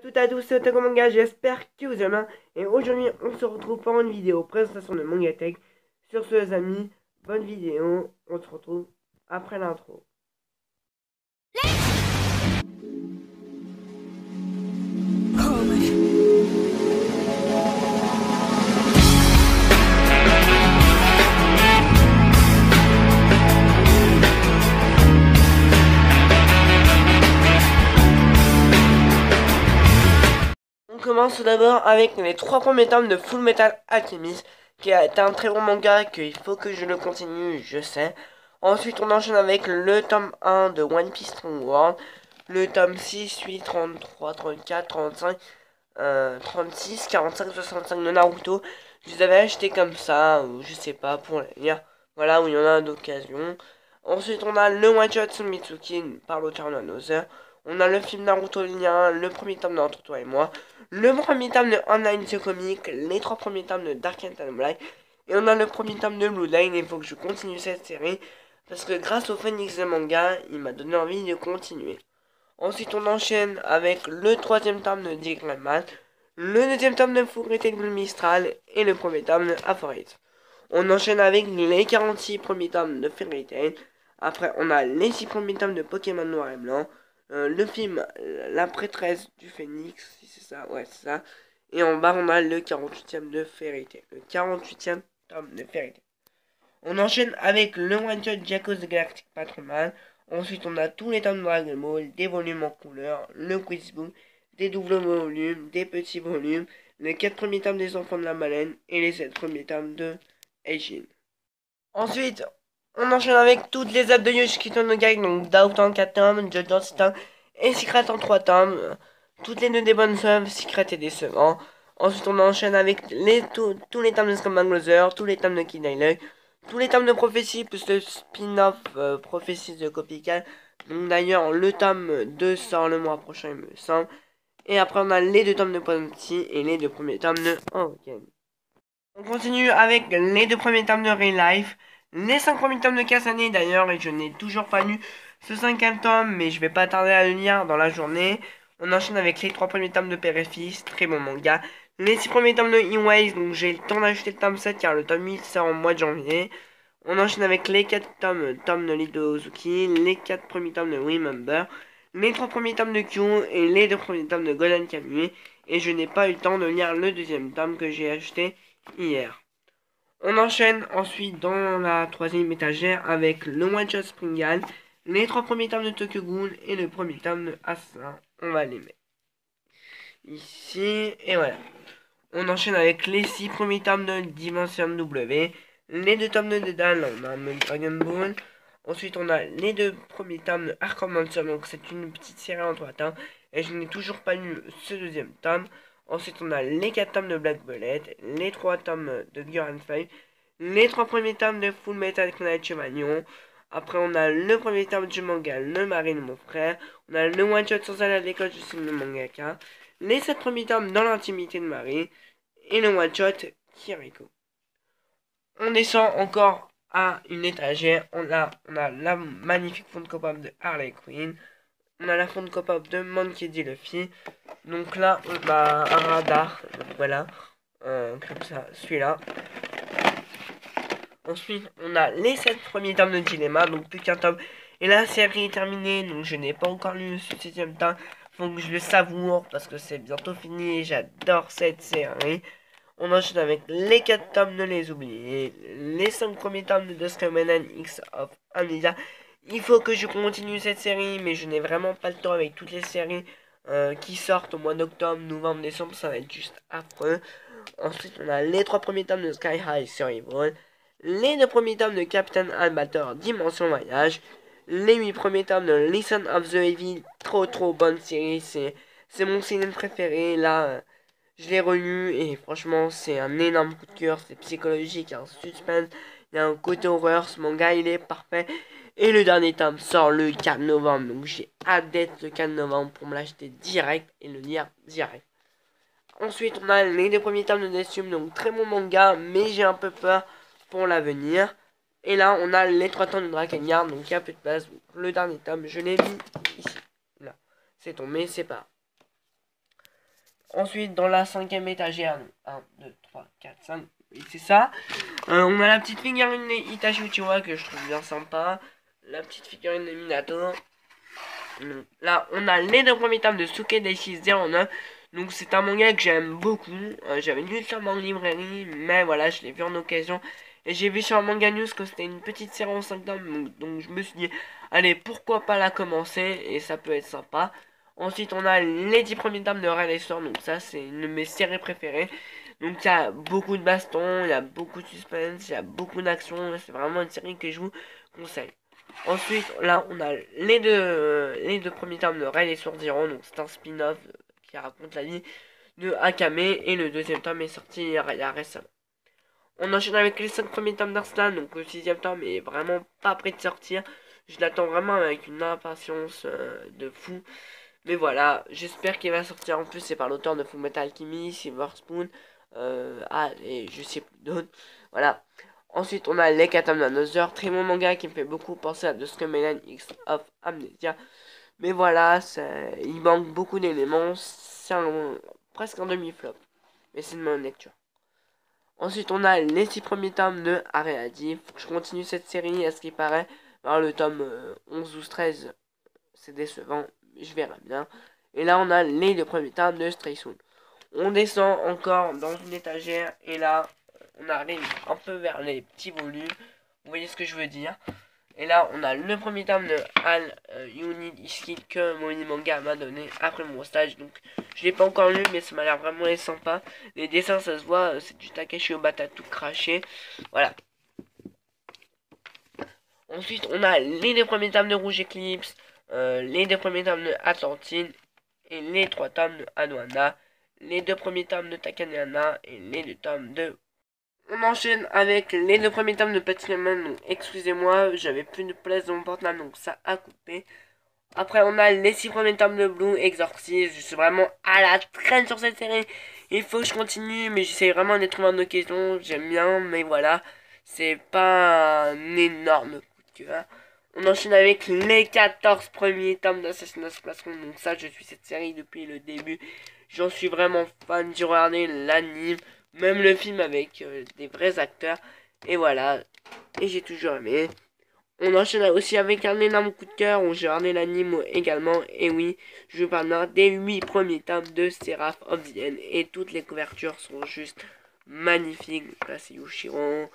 Tout à tous, c'est Otaku Manga, j'espère que vous allez bien. Et aujourd'hui, on se retrouve pour une vidéo présentation de Manga Tech. Sur ce, les amis, bonne vidéo. On se retrouve après l'intro. On commence tout d'abord avec les 3 premiers tomes de Full Metal Alchemist, qui a été un très bon manga, qu'il faut que je le continue, je sais. Ensuite, on enchaîne avec le tome 1 de One Piece Strong World, le tome 6, 8, 33, 34, 35, 36, 45, 65 de Naruto. Je les avais achetés comme ça, ou je sais pas, pour les lire. Voilà, où il y en a d'occasion. Ensuite, on a le One Shot Mitsuki par l'auteur Another. On a le film Naruto lien, le premier tome de Entre toi et moi, le premier tome de Online The Comic, les 3 premiers tomes de Dark and Black, et on a le premier tome de Blue Line. Il faut que je continue cette série, parce que grâce au Phoenix de manga, il m'a donné envie de continuer. Ensuite, on enchaîne avec le 3e tome de Dick Grayman, le 2e tome de Fullmetal Mistral et le premier tome de Aphorite. On enchaîne avec les 46 premiers tomes de Fairy Tail. Après, on a les 6 premiers tomes de Pokémon Noir et Blanc. Le film La prêtresse du Phénix, si c'est ça, ouais, c'est ça. Et en bas, on a le 48e de Fairy Tail. Le 48e tome de Fairy Tail. On enchaîne avec le One Shot Jackos de Galactic Patrolman. Ensuite, on a tous les tomes de Dragon Ball, des volumes en couleur, le Quizbook, des doubles volumes, des petits volumes, les 4 premiers tomes des Enfants de la Baleine et les 7 premiers tomes de Eijin. Ensuite, on enchaîne avec toutes les œuvres de Yoshikito no Gai, donc Doubt en 4 tomes, Jojo Star et Secret en 3 tomes. Toutes les 2 des bonnes œuvres, Secret et décevant. Ensuite, on enchaîne avec tous les tomes de Scumbag Loser, tous les tomes de Kid Island, tous les tomes de Prophétie, plus le spin-off Prophétie de Copycat. Donc d'ailleurs, le tome 2 sort le mois prochain, il me semble. Et après, on a les 2 tomes de Ponty et les 2 premiers tomes de Hoken. On continue avec les 2 premiers tomes de Real Life, les 5 premiers tomes de Kasane d'ailleurs, et je n'ai toujours pas lu ce 5e tome, mais je vais pas tarder à le lire dans la journée. On enchaîne avec les 3 premiers tomes de Père et Fils, très bon manga. Les 6 premiers tomes de E-Ways, donc j'ai le temps d'acheter le tome 7 car le tome 8 sort en mois de janvier. On enchaîne avec les 4 tomes de Lido Ozuki, les 4 premiers tomes de Remember, les 3 premiers tomes de Q et les 2 premiers tomes de Golden Kamuy. Et je n'ai pas eu le temps de lire le 2e tome que j'ai acheté hier. On enchaîne ensuite dans la 3e étagère avec le One Shot Springal, les 3 premiers tomes de Tokyo Ghoul et le premier tome de Assassin. On va les mettre ici et voilà. On enchaîne avec les 6 premiers tomes de Dimension W, les 2 tomes de Dedal, on a même Dragon Ball. Ensuite, on a les 2 premiers tomes de Arkham Monster, donc c'est une petite série en 3 tomes. Et je n'ai toujours pas lu ce 2e tome. Ensuite, on a les 4 tomes de Black Bullet, les 3 tomes de Guran 5, les 3 premiers tomes de Full Metal Knight Chevalion. Après, on a le premier tome du manga, Le Mari de mon frère. On a le One Shot sans aller à l'école, je suis le mangaka. Les 7 premiers tomes dans l'intimité de Marie. Et le One Shot Kiriko. On descend encore à une étagère. On a la magnifique Funko Pop de Harley Quinn. On a la Funko Pop de Monkey D. Luffy. Donc là, on a un radar. Donc voilà. Comme ça, celui-là. Ensuite, on a les 7 premiers tomes de Dilemma. Donc plus qu'un tome. Et la série est terminée. Donc je n'ai pas encore lu ce 7e tome. Faut que je le savoure parce que c'est bientôt fini. Et j'adore cette série. On enchaîne avec les 4 tomes de Les Oubliés, les 5 premiers tomes de Duskman X of Amnesia. Il faut que je continue cette série, mais je n'ai vraiment pas le temps avec toutes les séries qui sortent au mois d'octobre, novembre, décembre, ça va être juste affreux. Ensuite, on a les 3 premiers tomes de Sky High Survival, les 2 premiers tomes de Captain Albator Dimension Voyage, les 8 premiers tomes de Listen of the Evil, trop bonne série, c'est mon cinéma préféré, là... Je l'ai relu et franchement c'est un énorme coup de cœur, c'est psychologique, il y a un suspense, il y a un côté horreur, ce manga il est parfait. Et le dernier tome sort le 4 novembre, donc j'ai hâte d'être le 4 novembre pour me l'acheter direct et le lire direct. Ensuite on a les 2 premiers tomes de Deathsum, donc très bon manga, mais j'ai un peu peur pour l'avenir. Et là on a les 3 tomes de Drakengard, donc il y a peu de place, le dernier tome je l'ai mis ici, là, c'est tombé, c'est pas... Ensuite, dans la cinquième étagère, 1, 2, 3, 4, 5, oui, c'est ça. On a la petite figurine Itachi Uchiwa que je trouve bien sympa. La petite figurine de Minato. Là, on a les deux premiers tomes de Suke Daishi 09. Donc, c'est un manga que j'aime beaucoup. J'avais lu ça en librairie, mais voilà, je l'ai vu en occasion. Et j'ai vu sur Manga News que c'était une petite série en 5 tomes. Donc, je me suis dit, allez, pourquoi pas la commencer. Et ça peut être sympa. Ensuite, on a les 10 premiers tomes de Red Racer. Donc, ça, c'est une de mes séries préférées. Donc, il y a beaucoup de bastons, il y a beaucoup de suspense, il y a beaucoup d'action. C'est vraiment une série que je vous conseille. Ensuite, là, on a les deux premiers tomes de Ray et sur Zero. Donc, c'est un spin-off qui raconte la vie de Akame. Et le deuxième tome est sorti il y a récemment. On enchaîne avec les 5 premiers tomes d'Arslan. Donc, le sixième tome est vraiment pas prêt de sortir. Je l'attends vraiment avec une impatience de fou. Mais voilà, j'espère qu'il va sortir. En plus, c'est par l'auteur de Fullmetal Alchemist, Silver Spoon. Et je sais plus d'autres. Voilà. Ensuite, on a les Katam Another, très bon manga qui me fait beaucoup penser à The Scummelan X of Amnesia. Mais voilà, il manque beaucoup d'éléments. C'est presque un demi-flop. Mais c'est une bonne lecture. Ensuite, on a les 6 premiers tomes de Areadi. Faut que je continue cette série, à ce qui paraît. Alors, le tome 11 ou 13, c'est décevant. Mais je verrai bien. Et là, on a les 2 premiers tomes de Stray Soul. On descend encore dans une étagère. Et là, on arrive un peu vers les petits volumes. Vous voyez ce que je veux dire. Et là, on a le premier tome de Al Unid Iski que mon manga m'a donné après mon stage. Donc, je l'ai pas encore lu, mais ça m'a l'air vraiment sympa. Les dessins, ça se voit, c'est du Takeshi Obata tout craché. Voilà. Ensuite, on a les deux premiers tomes de Rouge Eclipse, les deux premiers tomes de Atlantine, et les 3 tomes de Anohana, les 2 premiers tomes de Takaneana, et les 2 tomes de... On enchaîne avec les 2 premiers tomes de Patrimoine. Donc, excusez-moi, j'avais plus de place dans mon portable, donc ça a coupé. Après, on a les 6 premiers tomes de Blue Exorcist. Je suis vraiment à la traîne sur cette série. Il faut que je continue, mais j'essaie vraiment de les trouver en occasion. J'aime bien, mais voilà. C'est pas un énorme coup de cœur. On enchaîne avec les 14 premiers tomes d'Assassin's Classroom. Donc ça, je suis cette série depuis le début. J'en suis vraiment fan. J'ai regardé l'anime, même le film avec des vrais acteurs. Et voilà. Et j'ai toujours aimé. On enchaîne aussi avec un énorme coup de cœur où j'ai regardé l'anime également. Et oui, je parle des 8 premiers tomes de Seraph of the End. Et toutes les couvertures sont juste magnifiques. Là, c'est Yushiro,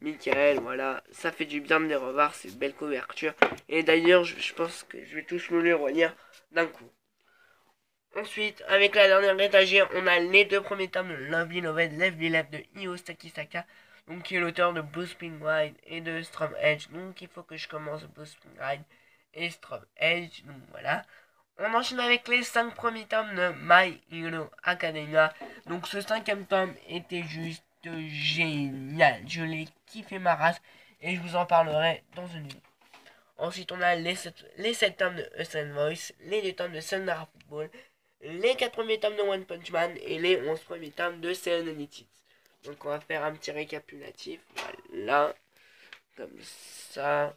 Michael, voilà. Ça fait du bien de les revoir, ces belles couvertures. Et d'ailleurs, je pense que je vais tous me les relire d'un coup. Ensuite, avec la dernière étagère, on a les 2 premiers tomes de Lovely Loved Lovely Left de Io Takisaka, donc qui est l'auteur de Blue Spring Ride et de Storm Edge. Donc il faut que je commence Blue Spring Ride et Storm Edge. Donc voilà. On enchaîne avec les 5 premiers tomes de My Hero Academia. Donc ce 5e tome était juste génial. Je l'ai kiffé ma race et je vous en parlerai dans une vidéo. Ensuite, on a les 7 tomes de Sun Voice, les 2 tomes de Sunara Football, les 4 premiers tomes de One Punch Man et les 11 premiers tomes de Seven United. Donc on va faire un petit récapitulatif. Voilà. Comme ça.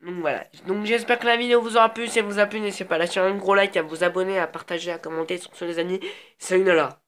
Donc voilà. Donc j'espère que la vidéo vous aura plu. Si elle vous a plu, n'hésitez pas à lâcher un gros like, à vous abonner, à partager, à commenter sur les amis. Salut là.